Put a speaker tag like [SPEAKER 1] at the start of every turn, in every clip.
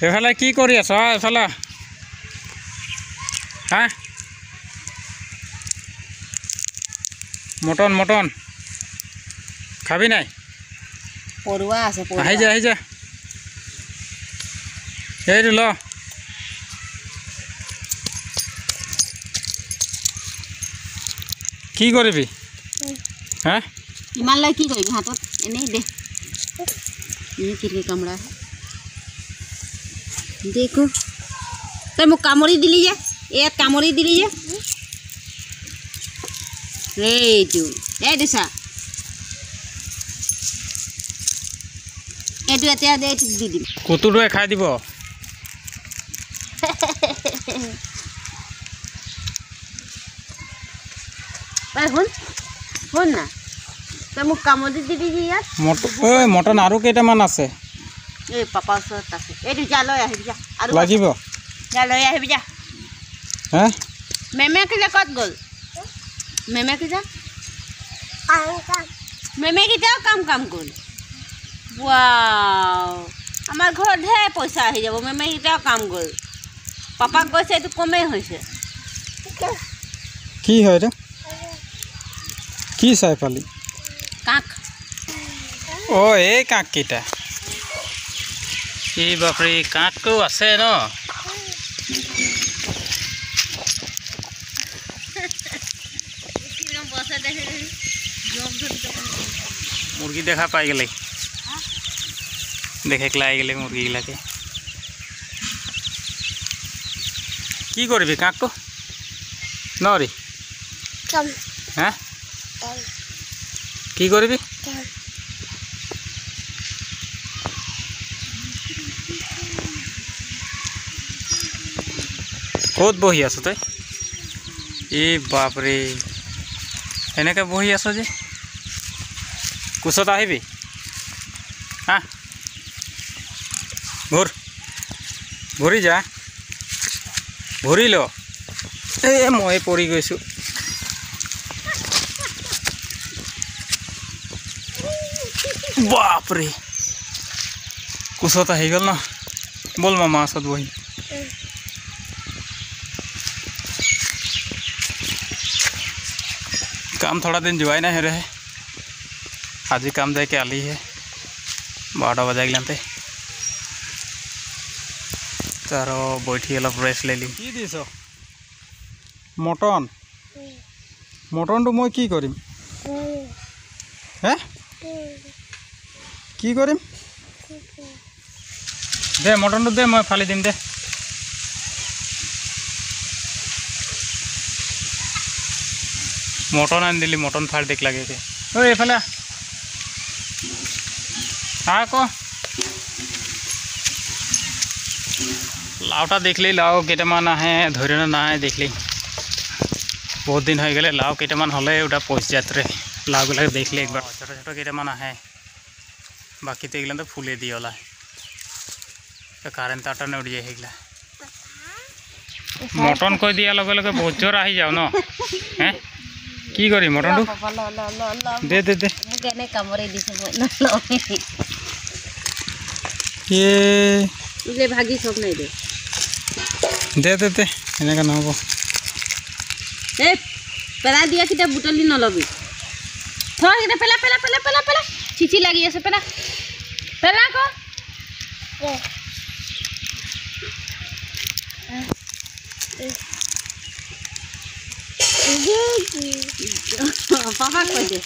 [SPEAKER 1] এফালে কি কৰি আছ এফালে হা মটন মটন খাবি নাই
[SPEAKER 2] পৰুৱা আছে পৰুৱা
[SPEAKER 1] আহি যা এইটো ল কি কৰিবি হা
[SPEAKER 2] ইমান লৈ কি কৰিবি হাতত এনেই দে কি কামৰা দেখো তই মোক কামুৰি দিলি যে ইয়াত কামুৰি দিলি যে এইটো এইটো চা এইটো এতিয়া দে এইটো দি দিম
[SPEAKER 1] কুতুটোৱে খাই দিব
[SPEAKER 2] শুন না তই মোক কামুৰি দিবি যে ইয়াত
[SPEAKER 1] মটন আৰু কেইটামান আছে
[SPEAKER 2] এই পাপা ওচৰত আছে এইটো যা লৈ আহিবি যা আৰু
[SPEAKER 1] লাগিব
[SPEAKER 2] যা লৈ আহিবি যা
[SPEAKER 1] হা
[SPEAKER 2] মেমেকে যা ক'ত গ'ল মেমেকে যা মেমে কেতিয়াও কাম গ'ল ৱাও আমাৰ ঘৰত ঢেৰ পইচা আহি যাব মেমে কেতিয়াও কাম গ'ল পাপাক কৈছে এইটো কমেই হৈছে
[SPEAKER 1] কি হয় ৰে কি চাই পালি
[SPEAKER 2] কাক
[SPEAKER 1] এই কাক কেইটা এই বাপৰে কাকও আছে ন মুৰ্গী দেখা পাই গেলে দেখেকলা আহি গেলে মুৰ্গীগিলাকে কি কৰিবি কাকো নৰি হা কি কৰিবি ক'ত বহি আছ তই এই বাপৰে এনেকৈ বহি আছ যে কোচত আহিবি হা ঘূৰি যা ঘূৰি ল মই পৰি গৈছোঁ বাপৰে কোচত আহি গ'ল ন বল মামা ওচৰত বহি काम थोड़ा दिन जुआई ना रहे आज ही काम जाके आली है 12 बजा गलते तार बैठी अलग रेस्ट ले ली दिस मटन मटन तो मैं की करिम हैं की करिम दे मटन तो दे मैं फाली दिम दे मटन आन दिली मटन फाल देख लगे थे एफाले आक लावटा देखली लाव केटामान आए धरे ना देखली बहुत दिन हो गए लाव केटामान हले उटा पइस जातरे लाव गला देखली एक बार छोटा छोटा केटामान आए बाकी तो एगला तो फुले दी ओला कारेन्ट तारटा ने उड़ जाए एगला मटन कोई दिया लगे लगे बहुत जोर आही जाओ न हैं কি করি মটনটো দে দে দে মোক এনে কামৰে দিছে মই এ তুলে ভাগি সব নাই দে দে দে দে এনেকা নহব এ পেলা দিয়া কিটা বুটলি নলবি থৰ কিটা পেলা পেলা পেলা পেলা পেলা চিচি লাগি আছে পেলা পেলা কো पापा को दे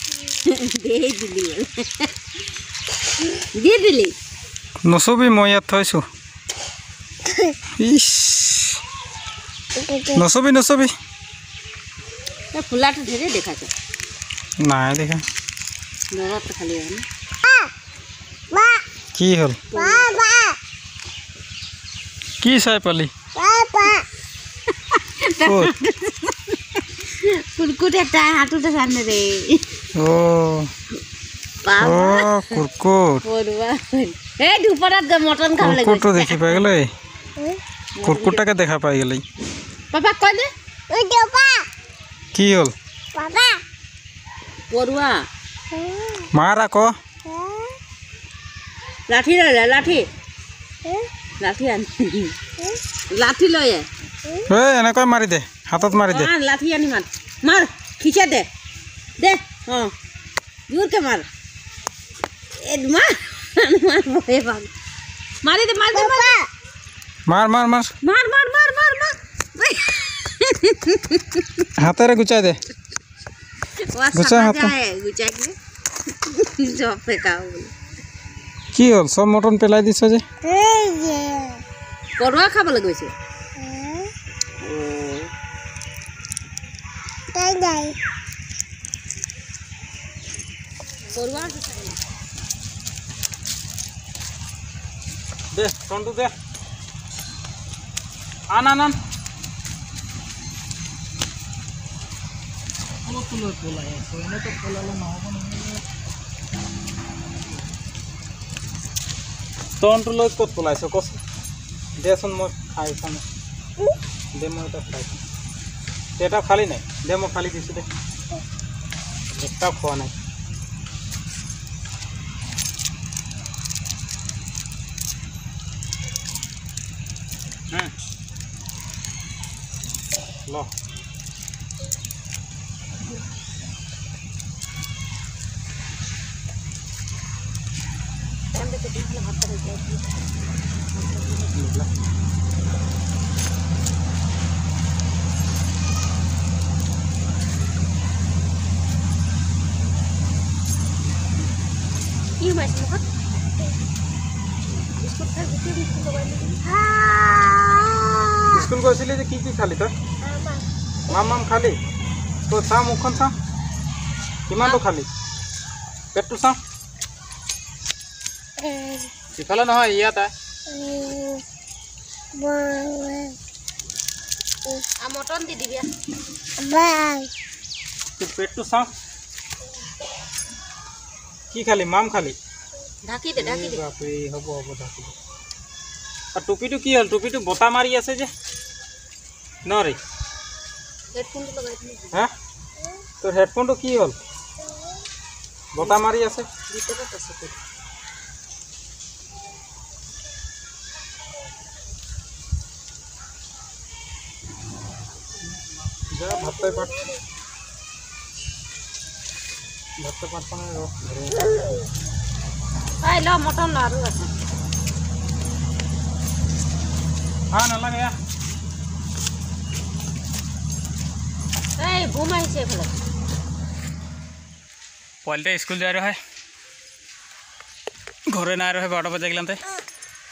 [SPEAKER 1] दिली नसबी मैं यात थैसु इस नसबी नसबी फुला तो ढेरे देखा छ ना देखा नरत खाली है बा की हल बा की साय पाली बा कुरकुरे हाथू तो सामने रे ओ कुरकुर ए दुपरात मटन खाव লাগে কুরকুর তো দেখি পাই গেলে কুরকুরটাকে দেখা পাই গেলে পাপা কই দে ওই দেপা কি হল পাপা পড়ুয়া মারা কো লাঠি রে লাঠি
[SPEAKER 2] লাঠি আনি লাঠি লৈ
[SPEAKER 1] এনেকৈ মাৰি দে হাতত মাৰি দে
[SPEAKER 2] লাঠি আনি মাৰ মাৰ খিচে দে দে জোৰকে মাৰ মাৰ মাৰি দে মাৰ দে
[SPEAKER 1] মাৰ মাৰ মাৰ
[SPEAKER 2] মাৰ মাৰ মাৰ মাৰ মাৰ
[SPEAKER 1] হাতেৰে গুচাই দে গুচাই কি হ'ল চব মটন পেলাই দিছ যে
[SPEAKER 2] পৰুৱা খাবলৈ গৈছে
[SPEAKER 1] দে টনটো দে আন আন আন টনটো লৈ ক'ত পলাইছ কচোন দেচোন মই খাই চাম দে মই এটা খাই চাম এটা খালি নাই দে মই খালি দিছোঁ দে একটাও খোৱা নাই ল স্কুল গৈছিলি যে কি খালি তই মাম খালি তই চা মুখখন চা কিমানটো খালি পেটটো চা সিফালে নহয় ইয়াত
[SPEAKER 2] মটন দি দিবি
[SPEAKER 1] পেটটো চা কি খালি মাম খালি
[SPEAKER 2] ঢাকি দে
[SPEAKER 1] বাপৰে হ'ব ঢাকি দে আৰু টুপিটো কি হ'ল টুপিটো বতা মাৰি আছে যে নৰে
[SPEAKER 2] হেডফোনটো লগাই দিবি
[SPEAKER 1] হা তোৰ হেডফোনটো কি হ'ল বতা মাৰি আছে
[SPEAKER 2] ভিতৰত আছে
[SPEAKER 1] যা ভাতটো পাত মানে
[SPEAKER 2] আই ল মটন আৰু আছে
[SPEAKER 1] নালাগে
[SPEAKER 2] এই বুম আহিছে এইফালে
[SPEAKER 1] পোৱালিতে স্কুল যাই ৰহে ঘৰে নাই ৰহে 12 बजे गलाते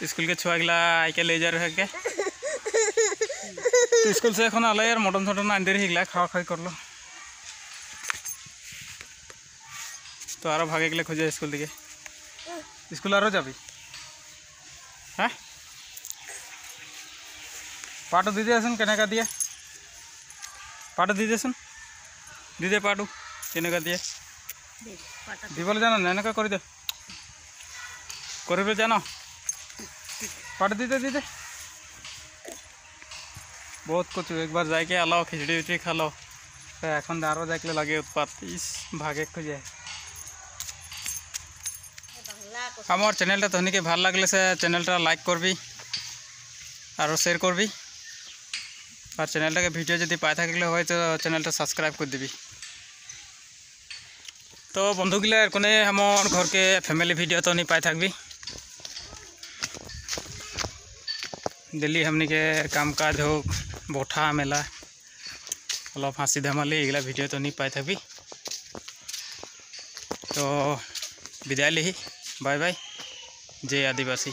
[SPEAKER 1] स्कूल के छुआ गला आके ले जा रहे के तो स्कूल से এখন আলে আর মটন ছটন আন দেরি হিগলা খাওয়া খাই করলো তো আরো ভাগে গেলে খোঁজে স্কুল দিকে স্কুল আরো যাবি হ্যাঁ পাটু দিদি আসুন কেনেকা দিয়ে পাটু দিদি আসুন দিদি পাটু কেনেকা দিয়ে দিবলে জানো না এনেকা করে দে করবে জানো পাটু দিতে দিতে बहुत कुछ एक बार जाके आलो खिचड़ी उचड़ी खा लो এখন আরো দেখলে লাগে উৎপাত ইস ভাগে খুঁজে আমার চ্যানেলটা তহনিকে ভাল লাগলে সে চ্যানেলটা লাইক করবি আর শেয়ার করবি আর চ্যানেলটাকে ভিডিও যদি পাই থাকলে হয় তো চ্যানেলটা সাবস্ক্রাইব করে দিবি তো বন্ধুগুলা কোনে আমার ঘরকে ফ্যামিলি ভিডিও তো নি পাই থাকবি डेली हमनी के काम काज हो बोठा मेला अलग हाँसी धमाली एगला वीडियो तो नहीं पाए थी तो विदाय ली बाय बाय जय आदिवासी।